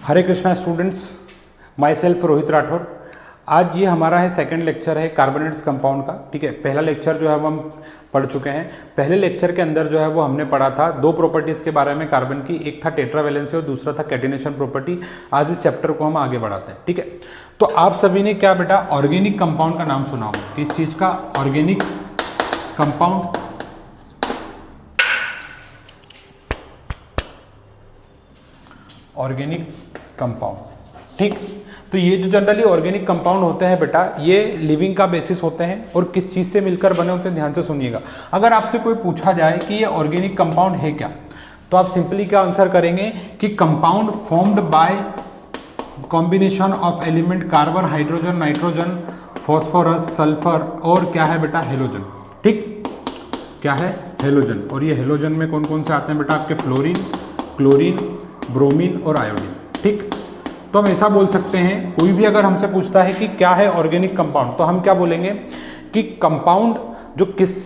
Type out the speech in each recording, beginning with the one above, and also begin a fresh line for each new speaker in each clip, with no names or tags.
Hare Krishna students, my self Rohit Rathore. आज ये हमारा है सेकंड लेक्चर है कार्बोनेट्स कंपाउंड का। ठीक है, पहला लेक्चर जो है वो हम पढ़ चुके हैं। पहले लेक्चर के अंदर जो है वो हमने पढ़ा था दो प्रॉपर्टीज़ के बारे में कार्बन की, एक था टेट्रावैलेंसी और दूसरा था कैटिनेशन प्रॉपर्टी। आज इस चैप्टर को हम आगे बढ़ाते हैं। ठीक है, तो आप सभी ने क्या बेटा ऑर्गेनिक कंपाउंड का नाम सुना हो? किस चीज़ का? Organic compound. ऑर्गेनिक कंपाउंड, ठीक। तो ये जो जनरली ऑर्गेनिक कंपाउंड होते हैं बेटा, ये लिविंग का बेसिस होते हैं और किस चीज़ से मिलकर बने होते हैं, ध्यान से सुनिएगा। अगर आपसे कोई पूछा जाए कि ये ऑर्गेनिक कंपाउंड है क्या, तो आप सिंपली क्या आंसर करेंगे कि compound formed by combination of element carbon, hydrogen, nitrogen, phosphorus, sulphur और क्या है बेटा हेलोजन। ठीक, क्या है? हेलोजन। और ये हेलोजन में कौन कौन से आते हैं बेटा? आपके फ्लोरीन, क्लोरीन, ब्रोमीन और आयोडीन। ठीक, तो हम ऐसा बोल सकते हैं, कोई भी अगर हमसे पूछता है कि क्या है ऑर्गेनिक कंपाउंड, तो हम क्या बोलेंगे कि कंपाउंड जो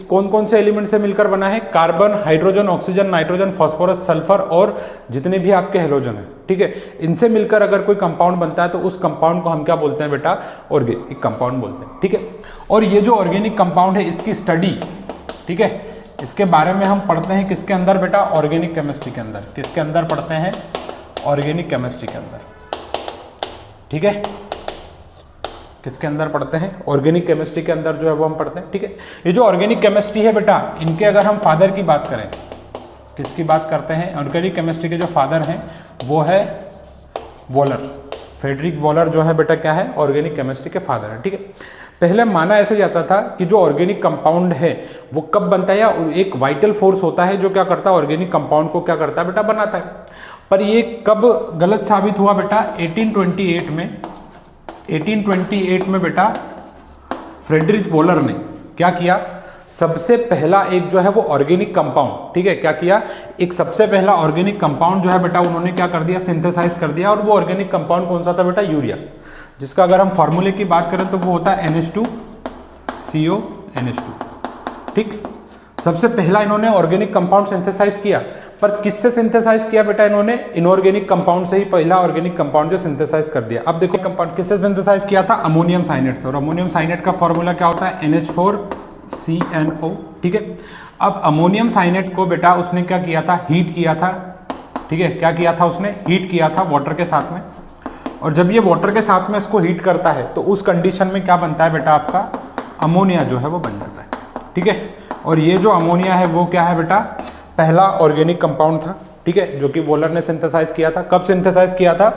कौन कौन से एलिमेंट से मिलकर बना है? Carbon, hydrogen, oxygen, nitrogen, phosphorus, sulphur और जितने भी आपके हेलोजन है। ठीक है, इनसे मिलकर अगर कोई कंपाउंड बनता है तो उस कंपाउंड को हम क्या बोलते हैं बेटा? ऑर्गेनिक कंपाउंड बोलते हैं। ठीक है, और ये जो ऑर्गेनिक कंपाउंड है इसकी स्टडी, ठीक है, इसके बारे में हम पढ़ते हैं किसके अंदर बेटा? ऑर्गेनिक केमिस्ट्री के अंदर। किसके अंदर पढ़ते हैं? ऑर्गेनिक केमिस्ट्री के अंदर। ठीक है, किसके अंदर पढ़ते हैं? ऑर्गेनिक केमिस्ट्री के अंदर जो है वो हम पढ़ते हैं। ठीक है, ये जो ऑर्गेनिक केमिस्ट्री है बेटा, इनके अगर हम फादर की बात करें, किसकी बात करते हैं? ऑर्गेनिक केमिस्ट्री के जो फादर हैं वो है वॉलर। फ्रेडरिक वॉलर जो है बेटा क्या है? ऑर्गेनिक केमिस्ट्री के फादर है। ठीक है, पहले माना ऐसे जाता था कि जो ऑर्गेनिक कंपाउंड है वो कब बनता है, या एक वाइटल फोर्स होता है जो क्या करता है? ऑर्गेनिक कंपाउंड को क्या करता है बेटा? बनाता है। पर ये कब गलत साबित हुआ बेटा? 1828 में। 1828 में बेटा फ्रेडरिक वॉलर ने क्या किया? सबसे पहला एक जो है वो ऑर्गेनिक कंपाउंड, ठीक है, क्या किया? एक सबसे पहला ऑर्गेनिक कंपाउंड जो है बेटा उन्होंने क्या कर दिया? सिंथेसाइज कर दिया। और वो ऑर्गेनिक कंपाउंड कौन सा था बेटा? यूरिया, जिसका अगर हम फॉर्मूले की बात करें तो वो होता है NH2CO NH2। ठीक, सबसे पहला इन्होंने ऑर्गेनिक कंपाउंड सिंथेसाइज किया। पर किससे सिंथेसाइज किया बेटा इन्होंने? इनऑर्गेनिक कंपाउंड से ही पहला ऑर्गेनिक कंपाउंड जो सिंथेसाइज कर दिया। अब देखो कंपाउंड किससे सिंथेसाइज किया था? अमोनियम साइनेट से। और अमोनियम साइनेट का फॉर्मूला क्या होता है? NH4CNO। ठीक है, अब अमोनियम साइनेट को बेटा उसने क्या किया था? हीट किया था। ठीक है, क्या किया था उसने? हीट किया था वाटर के साथ में। और जब ये वाटर के साथ में इसको हीट करता है तो उस कंडीशन में क्या बनता है बेटा? आपका अमोनिया जो है वो बन जाता है। ठीक है, और ये जो अमोनिया है वो क्या है बेटा? पहला ऑर्गेनिक कंपाउंड था। ठीक है, जो कि वॉलर ने सिंथेसाइज किया था। कब सिंथेसाइज किया था?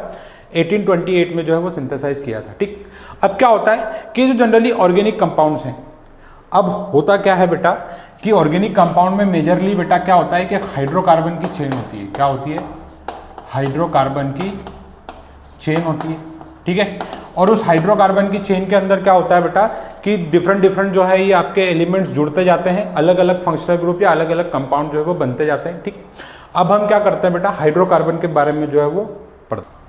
1828 में जो है वो सिंथेसाइज किया था। ठीक, अब क्या होता है कि जो जनरली ऑर्गेनिक कंपाउंड्स हैं, अब होता क्या है बेटा कि ऑर्गेनिक कंपाउंड में मेजरली बेटा क्या होता है कि हाइड्रोकार्बन की चेन होती है। क्या होती है? हाइड्रोकार्बन की चेन होती है। ठीक है, और उस हाइड्रोकार्बन की चेन के अंदर क्या होता है बेटा कि डिफरेंट जो है ये आपके एलिमेंट्स जुड़ते जाते हैं, अलग अलग फंक्शनल ग्रुप या अलग अलग कंपाउंड जो है वो बनते जाते हैं। ठीक, अब हम क्या करते हैं बेटा? हाइड्रोकार्बन के बारे में जो है वो पढ़ते हैं।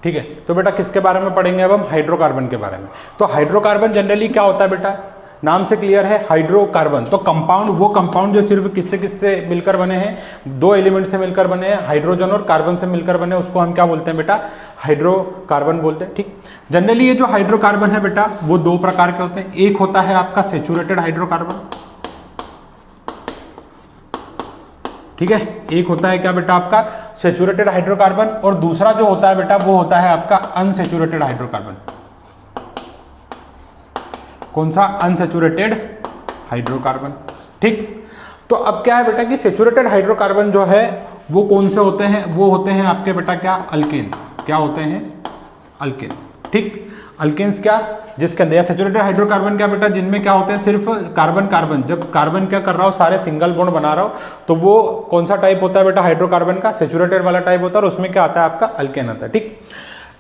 ठीक है, तो बेटा किसके बारे में पढ़ेंगे अब हम? हाइड्रोकार्बन के बारे में। तो हाइड्रोकार्बन जनरली क्या होता है बेटा? नाम से क्लियर है, हाइड्रोकार्बन। तो कंपाउंड, वो कंपाउंड जो सिर्फ किससे किससे मिलकर बने हैं? दो एलिमेंट से मिलकर बने हैं, हाइड्रोजन और कार्बन से मिलकर बने, उसको हम क्या बोलते हैं बेटा? हाइड्रोकार्बन बोलते हैं। ठीक, जनरली ये जो हाइड्रोकार्बन है बेटा वो दो प्रकार के होते हैं। एक होता है आपका सेचुरेटेड हाइड्रोकार्बन। ठीक है, एक होता है क्या बेटा? आपका सेचुरेटेड हाइड्रोकार्बन। और दूसरा जो होता है बेटा वो होता है आपका अनसेचुरेटेड हाइड्रोकार्बन। कौन सा? Unsaturated hydrocarbon. ठीक, तो अब क्या है बेटा कि सेचुरेटेड हाइड्रोकार्बन जो है वो कौन से होते हैं? वो होते हैं आपके बेटा क्या? अल्केन्स। क्या होते हैं? अल्केन्स। ठीक, अल्केन्स क्या? जिसके अंदर सेचुरेटेड हाइड्रोकार्बन क्या बेटा? जिनमें क्या होते हैं? सिर्फ कार्बन कार्बन। जब कार्बन क्या कर रहा हो? सारे सिंगल बॉन्ड बना रहा हो, तो वो कौन सा टाइप होता है बेटा? हाइड्रोकार्बन का सेचुरेटेड वाला टाइप होता है, और उसमें क्या आता है? आपका अल्केन आता है। ठीक,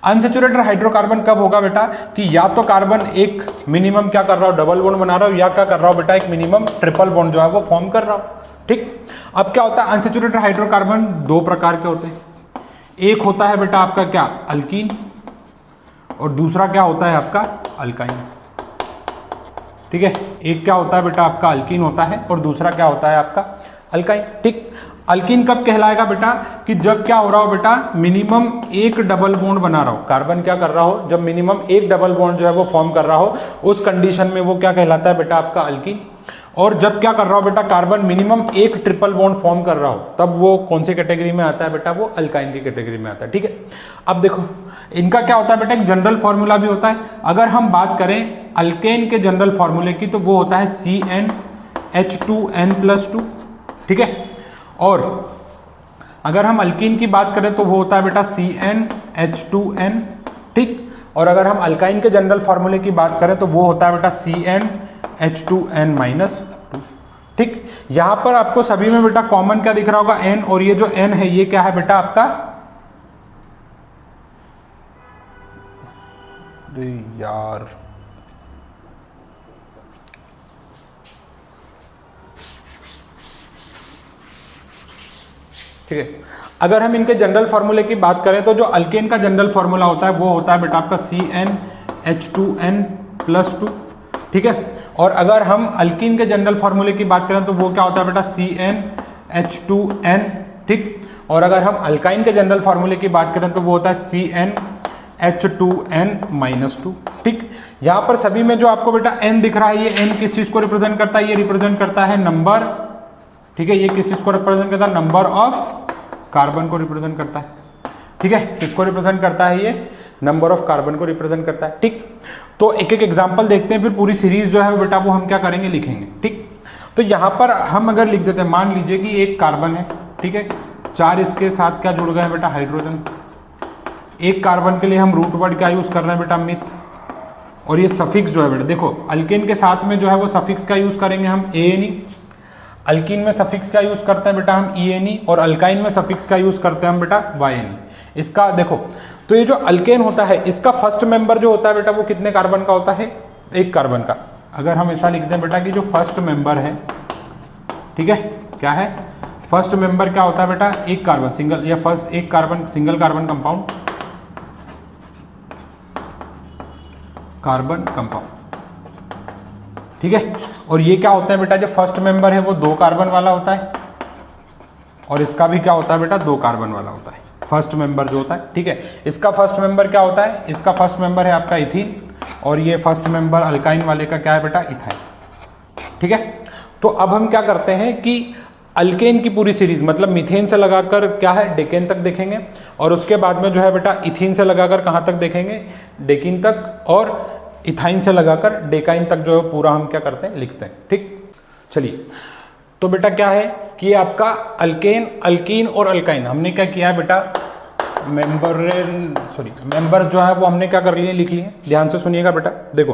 अनसेचुरेटेड हाइड्रोकार्बन कब होगा बेटा कि या तो कार्बन एक मिनिमम क्या कर रहा हो? डबल बॉन्ड बना रहा हो, या क्या कर रहा हो बेटा? एक मिनिमम ट्रिपल बॉन्ड जो है वो फॉर्म कर रहा हो। ठीक, अब क्या होता है? अनसेचुरेटेड हाइड्रोकार्बन दो प्रकार के होते हैं। एक होता है बेटा आपका क्या? अल्कीन, और दूसरा क्या होता है आपका? अल्काइन। ठीक है। एक क्या होता है बेटा आपका अल्कीन होता है और दूसरा क्या होता है आपका अल्काइन। ठीक, अल्कीन कब कहलाएगा बेटा कि जब क्या हो रहा हो बेटा मिनिमम एक डबल बॉन्ड बना रहा हो, कार्बन क्या कर रहा हो, जब मिनिमम एक डबल बॉन्ड जो है वो फॉर्म कर रहा हो, उस कंडीशन में वो क्या कहलाता है बेटा आपका अल्कीन। और जब क्या कर रहा हो बेटा कार्बन मिनिमम एक ट्रिपल बॉन्ड फॉर्म कर रहा हो, तब वो कौन सी कैटेगरी में आता है बेटा, वो अल्काइन की कैटेगरी में आता है। ठीक है, अब देखो इनका क्या होता है बेटा एक जनरल फॉर्मूला भी होता है। अगर हम बात करें अल्केन के जनरल फॉर्मूले की तो वो होता है CnH2n+2। ठीक है, और अगर हम अल्कीन की बात करें तो वो होता है बेटा CnH2n। ठीक, और अगर हम अल्काइन के जनरल फॉर्मूले की बात करें तो वो होता है बेटा CnH2n-2। ठीक, यहां पर आपको सभी में बेटा कॉमन क्या दिख रहा होगा n, और ये जो n है ये क्या है बेटा आपका, यार ठीक है। अगर हम इनके जनरल फार्मूले की बात करें तो जो अल्केन का जनरल फार्मूला होता है वो होता है बेटा आपका CnH2n+2। ठीक है, और अगर हम अल्कीन के जनरल फार्मूले की बात करें तो वो क्या होता है बेटा CnH2n। ठीक, और अगर हम अल्काइन के जनरल फार्मूले की बात करें तो वो होता है CnH2n-2। ठीक, यहां पर सभी में जो आपको बेटा n दिख रहा है, ये n किस चीज को रिप्रेजेंट करता है, ये रिप्रेजेंट करता है नंबर। ठीक है, ये किस चीज को रिप्रेजेंट करता है, नंबर ऑफ कार्बन को रिप्रेजेंट करता है। ठीक है, किसको रिप्रेजेंट करता है, ये नंबर ऑफ कार्बन को रिप्रेजेंट करता है। ठीक, तो एक एक एग्जांपल देखते हैं, फिर पूरी सीरीज जो है बेटा वो हम क्या करेंगे, लिखेंगे। ठीक, तो यहां पर हम अगर लिख देते हैं, मान लीजिए कि एक कार्बन है। ठीक है, 4 इसके साथ क्या जुड़ गए हैं बेटा, हाइड्रोजन। एक कार्बन के लिए हम रूट वर्ड क्या यूज कर रहे हैं बेटा, मिथ। और ये सफिक्स जो है बेटा देखो, अल्केन के साथ में जो है वो सफिक्स का यूज करेंगे हम ANE, अल्कीन में सफिक्स का यूज करते हैं बेटा हम ENE, और अल्काइन में सफिक्स का यूज करते हैं हम बेटा YNE। इसका देखो, तो ये जो अल्केन होता है इसका फर्स्ट मेंबर जो होता है बेटा वो कितने कार्बन का होता है, एक कार्बन का। अगर हम ऐसा लिखते हैं बेटा कि जो फर्स्ट मेंबर है, ठीक है, क्या है फर्स्ट मेंबर, क्या होता है बेटा एक कार्बन सिंगल, या फर्स्ट एक carbon single carbon compound, carbon compound. ठीक है, और ये क्या होता है बेटा, जो फर्स्ट मेंबर है वो 2 कार्बन वाला होता है, और इसका भी क्या होता है बेटा 2 कार्बन वाला होता है, फर्स्ट मेंबर जो होता है। ठीक है, इसका फर्स्ट मेंबर क्या होता है, इसका फर्स्ट मेंबर है आपका इथीन, और ये फर्स्ट मेंबर अल्काइन वाले का क्या है बेटा, इथाइन। ठीक है, तो अब हम क्या करते हैं कि अल्केन की पूरी सीरीज मतलब मीथेन से लगाकर क्या है डेकेन तक देखेंगे, और उसके बाद में जो है बेटा इथीन से लगाकर कहाँ तक देखेंगे, डेकिन तक, और इथाइन से लगाकर डेकाइन तक जो है पूरा हम क्या करते हैं, लिखते हैं। ठीक, चलिए, तो बेटा क्या है कि आपका अल्केन, अल्कीन और अल्काइन हमने क्या किया है बेटा, मेंबर जो है वो हमने क्या कर लिए, लिख लिए। ध्यान से सुनिएगा बेटा, देखो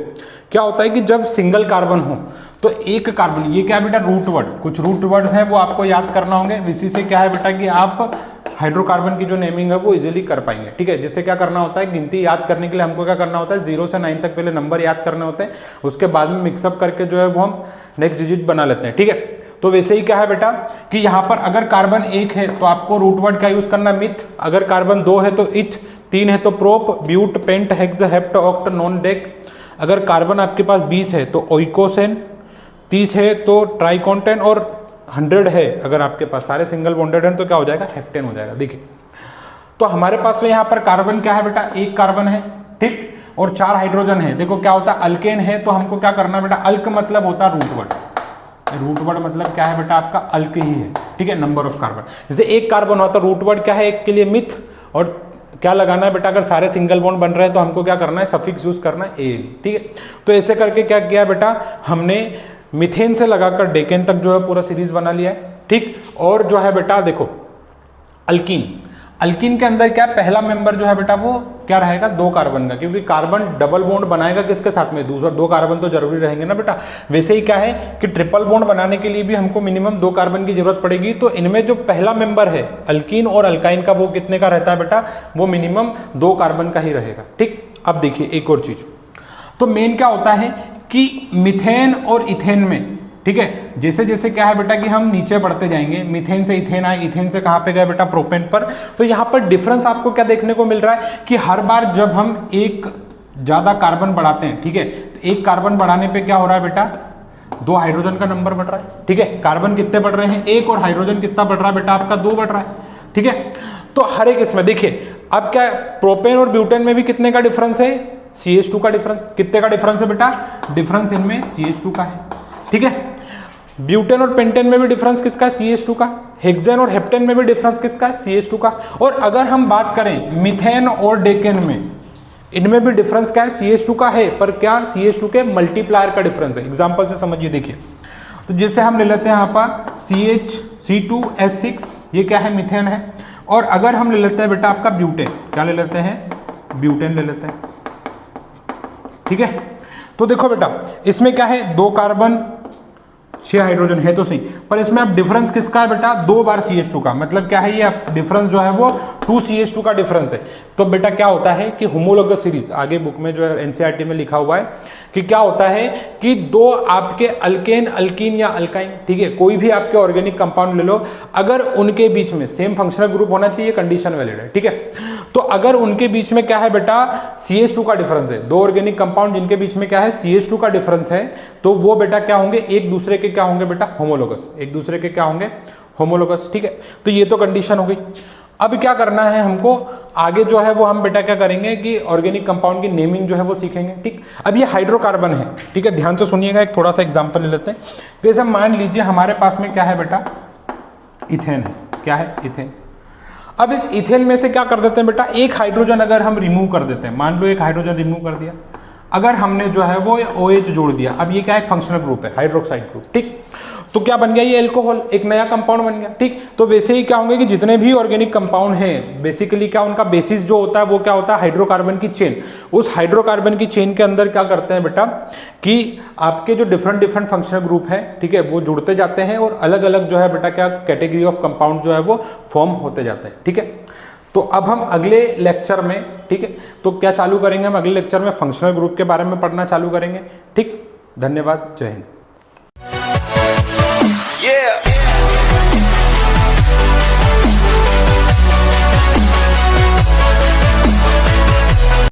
क्या होता है कि जब सिंगल कार्बन हो तो एक कार्बन, ये क्या है बेटा रूट वर्ड, कुछ रूट वर्ड्स हैं वो आपको याद करना होंगे। इसी से क्या है बेटा कि आप हाइड्रोकार्बन की जो नेमिंग है वो इजीली कर पाएंगे। ठीक है, जिससे क्या करना होता है, गिनती याद करने के लिए हमको क्या करना होता है, 0 से 9 तक पहले नंबर याद करने होते हैं, उसके बाद में मिक्सअप करके जो है वो हम नेक्स्ट डिजिट बना लेते हैं। ठीक है, तो वैसे ही क्या है बेटा कि यहाँ पर अगर कार्बन 1 है तो आपको रूट वर्ड क्या यूज करना, मिथ। अगर कार्बन 2 है तो इथ, 3 है तो prop, but, pent, hex, hept, oct, non, dec. अगर कार्बन आपके पास 20 है तो ओइकोसेन, 30 है तो ट्राइकोंटेन, और 100 है अगर आपके पास सारे सिंगल बॉन्डेड हैं तो क्या हो जाएगा, हेप्टेन हो जाएगा। देखिए, तो हमारे पास में यहाँ पर कार्बन क्या है बेटा, एक कार्बन है। ठीक, और 4 हाइड्रोजन है। देखो क्या होता है, अल्केन है तो हमको क्या करना बेटा, अल्क मतलब होता है रूट वर्ड, रूट वर्ड मतलब क्या है बेटा आपका अल्क ही है। ठीक है, नंबर ऑफ कार्बन, जैसे एक कार्बन होता है रूट वर्ड क्या है, एक के लिए मिथ, और क्या लगाना है बेटा, अगर सारे सिंगल बॉन्ड बन रहे हैं तो हमको क्या करना है, सफिक्स यूज करना है ANE। ठीक है, तो ऐसे करके क्या किया बेटा, हमने मीथेन से लगाकर डेकेन तक जो है पूरा सीरीज बना लिया है। ठीक, और जो है बेटा देखो अल्कीन, अल्कीन के अंदर क्या पहला मेंबर जो है बेटा वो क्या रहेगा, 2 कार्बन का, क्योंकि कार्बन डबल बॉन्ड बनाएगा किसके साथ में, दूसरा 2 कार्बन तो जरूरी रहेंगे ना बेटा। वैसे ही क्या है कि ट्रिपल बॉन्ड बनाने के लिए भी हमको मिनिमम 2 कार्बन की जरूरत पड़ेगी। तो इनमें जो पहला मेंबर है अल्कीन और अल्काइन का, वो कितने का रहता है बेटा, वो मिनिमम 2 कार्बन का ही रहेगा। ठीक, अब देखिए एक और चीज, तो मेन क्या होता है कि मीथेन और इथेन में, ठीक है, जैसे जैसे क्या है बेटा कि हम नीचे बढ़ते जाएंगे, मीथेन से इथेन आए, इथेन से कहाँ पे गए बेटा, प्रोपेन पर। तो यहाँ पर डिफरेंस आपको क्या देखने को मिल रहा है कि हर बार जब हम एक ज्यादा कार्बन बढ़ाते हैं, ठीक है, तो एक कार्बन बढ़ाने पे क्या हो रहा है बेटा, 2 हाइड्रोजन का नंबर बढ़ रहा है। ठीक है, कार्बन कितने बढ़ रहे हैं, 1, और हाइड्रोजन कितना बढ़ रहा है बेटा आपका, 2 बढ़ रहा है। ठीक है, तो हर एक इसमें देखिए अब क्या, प्रोपेन और ब्यूटेन में भी कितने का डिफरेंस है, CH2 का डिफरेंस। कितने का डिफरेंस है बेटा, डिफरेंस इनमें CH2 का है। ठीक है, ब्यूटेन और पेंटेन में भी डिफरेंस किसका है, CH2 का। हेक्सेन और हेप्टेन में भी डिफरेंस किसका है, CH2 का। और अगर हम बात करें मीथेन और डेकेन में, इनमें भी डिफरेंस क्या है, CH2 का है, पर क्या CH2 के मल्टीप्लायर का डिफरेंस है। एग्जांपल से समझिए, देखिए तो जैसे हम ले लेते हैं यहाँ पर CH2H6, ये क्या है, मीथेन है। और अगर हम ले लेते हैं बेटा आपका ब्यूटेन, क्या ले लेते हैं, ब्यूटेन ले लेते हैं। ठीक है, तो देखो बेटा इसमें क्या है, 2 कार्बन 6 हाइड्रोजन है तो सही, पर इसमें अब डिफरेंस किसका है बेटा, 2 बार CH2 का। मतलब क्या है, ये डिफरेंस जो है वो 2 CH2 का डिफरेंस है। तो बेटा क्या होता है कि होमोलोगस सीरीज, आगे बुक में जो है NCERT में लिखा हुआ है कि क्या होता है कि 2 आपके अल्केन, अल्कीन या अल्काइन, ठीक है, कोई भी आपके ऑर्गेनिक कंपाउंड ले लो, अगर उनके बीच में सेम फंक्शनल ग्रुप होना चाहिए, कंडीशन वैलिड है। ठीक है, तो अगर उनके बीच में क्या है बेटा, CH2 का डिफरेंस है, 2 ऑर्गेनिक कंपाउंड जिनके बीच में क्या है, CH2 का डिफरेंस है, तो वो बेटा क्या होंगे, एक दूसरे के क्या होंगे बेटा, होमोलोगस, एक दूसरे के क्या होंगे, होमोलोगस। ठीक है, तो ये तो कंडीशन हो गई। अब क्या करना है हमको, आगे जो है वो हम बेटा क्या करेंगे कि ऑर्गेनिक कंपाउंड की नेमिंग जो है वो सीखेंगे। ठीक, अब ये हाइड्रोकार्बन है। ठीक है, ध्यान से सुनिएगा, एक थोड़ा सा एग्जांपल ले लेते हैं। जैसे मान लीजिए हमारे पास में क्या है बेटा, इथेन है। क्या है, इथेन। अब इस इथेन में से क्या कर देते हैं बेटा, एक हाइड्रोजन अगर हम रिमूव कर देते हैं, मान लो एक हाइड्रोजन रिमूव कर दिया, अगर हमने जो है वो OH जोड़ दिया, अब ये क्या है, फंक्शनल ग्रुप है, हाइड्रोक्साइड ग्रुप। ठीक, तो क्या बन गया, ये एल्कोहल, एक नया कंपाउंड बन गया। ठीक, तो वैसे ही क्या होंगे कि जितने भी ऑर्गेनिक कंपाउंड हैं, बेसिकली क्या उनका बेसिस जो होता है वो क्या होता है, हाइड्रोकार्बन की चेन। उस हाइड्रोकार्बन की चेन के अंदर क्या करते हैं बेटा कि आपके जो डिफरेंट फंक्शनल ग्रुप है, ठीक है, वो जुड़ते जाते हैं और अलग अलग जो है बेटा क्या कैटेगरी ऑफ कंपाउंड जो है वो फॉर्म होते जाते हैं। ठीक है, तो अब हम अगले लेक्चर में, ठीक है, तो क्या चालू करेंगे, हम अगले लेक्चर में फंक्शनल ग्रुप के बारे में पढ़ना चालू करेंगे। ठीक, धन्यवाद, जय हिंद।
Yeah.